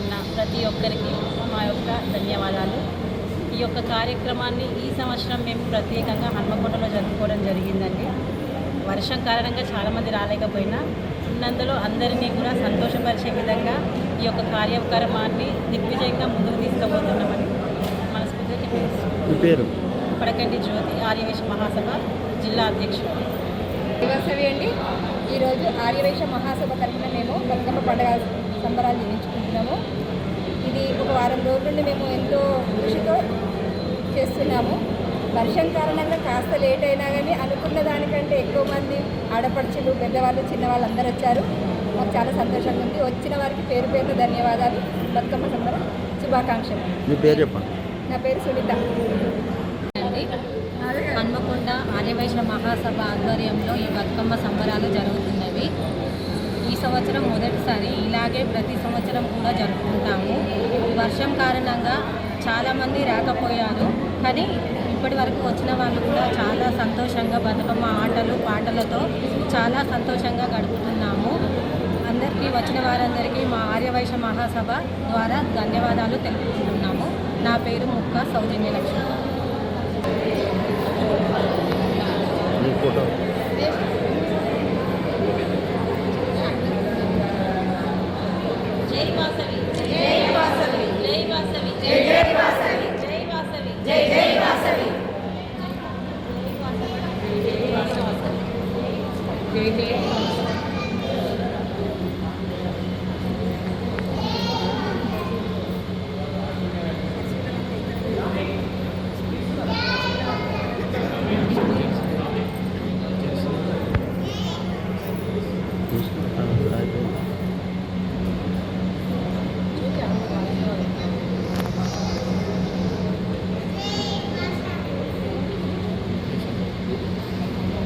పాల్గొన్న ప్రతి ఒక్కరికి మా యొక్క ధన్యవాదాలు. ఈ యొక్క కార్యక్రమాన్ని ఈ సంవత్సరం మేము ప్రత్యేకంగా హన్మకొండలో జరుపుకోవడం జరిగిందండి. వర్షం కారణంగా చాలామంది రాలేకపోయినా ఉన్నందులో అందరినీ కూడా సంతోషపరిచే విధంగా ఈ యొక్క కార్యక్రమాన్ని దిగ్విజయంగా ముందుకు తీసుకుపోతున్నామని మనస్ఫూర్తిగా చెప్పేసి పడకండి జ్యోతి ఆర్యవైశ్య మహాసభ జిల్లా అధ్యక్షుడు. దివసవి అండి. ఈరోజు ఆర్యవైశ్య మహాసభ తరఫున మేము బతుకమ్మ పండుగ సంబరాలు నిర్వహించుకుంటున్నాము. ఇది ఒక వారం రోజుల నుండి మేము ఎంతో కృషితో చేస్తున్నాము. వర్షం కారణంగా కాస్త లేట్ అయినా కానీ అనుకున్న దానికంటే ఎక్కువ మంది ఆడపడుచులు, పెద్దవాళ్ళు, చిన్నవాళ్ళు అందరూ వచ్చారు. మాకు చాలా సంతోషంగా ఉంది. వచ్చిన వారికి పేరు పేరున ధన్యవాదాలు. బతుకమ్మ సంబరం శుభాకాంక్షలు. మీ పేరు చెప్పండి. నా పేరు సునీత. హన్మకొండ ఆర్యవైశ్య మహాసభ ఆధ్వర్యంలో ఈ బతుకమ్మ సంబరాలు జరుగుతున్నవి. ఈ సంవత్సరం మొదటిసారి, ఇలాగే ప్రతి సంవత్సరం కూడా జరుపుకుంటాము. వర్షం కారణంగా చాలామంది రాకపోయారు, కానీ ఇప్పటి వరకు వచ్చిన వాళ్ళు కూడా చాలా సంతోషంగా బతుకమ్మ ఆటలు పాటలతో చాలా సంతోషంగా గడుపుతున్నాము. అందరికీ వచ్చిన వారందరికీ మా ఆర్యవైశ్య మహాసభ ద్వారా ధన్యవాదాలు తెలుపుతున్నాము. నా పేరు ముక్క సౌజన్య లక్ష్మి. జై వాసవి, జై వాసవి, జై వాసవి, జై వాసవి, జై వాసవి, జై జై వాసవి, జై జై చూసుకో.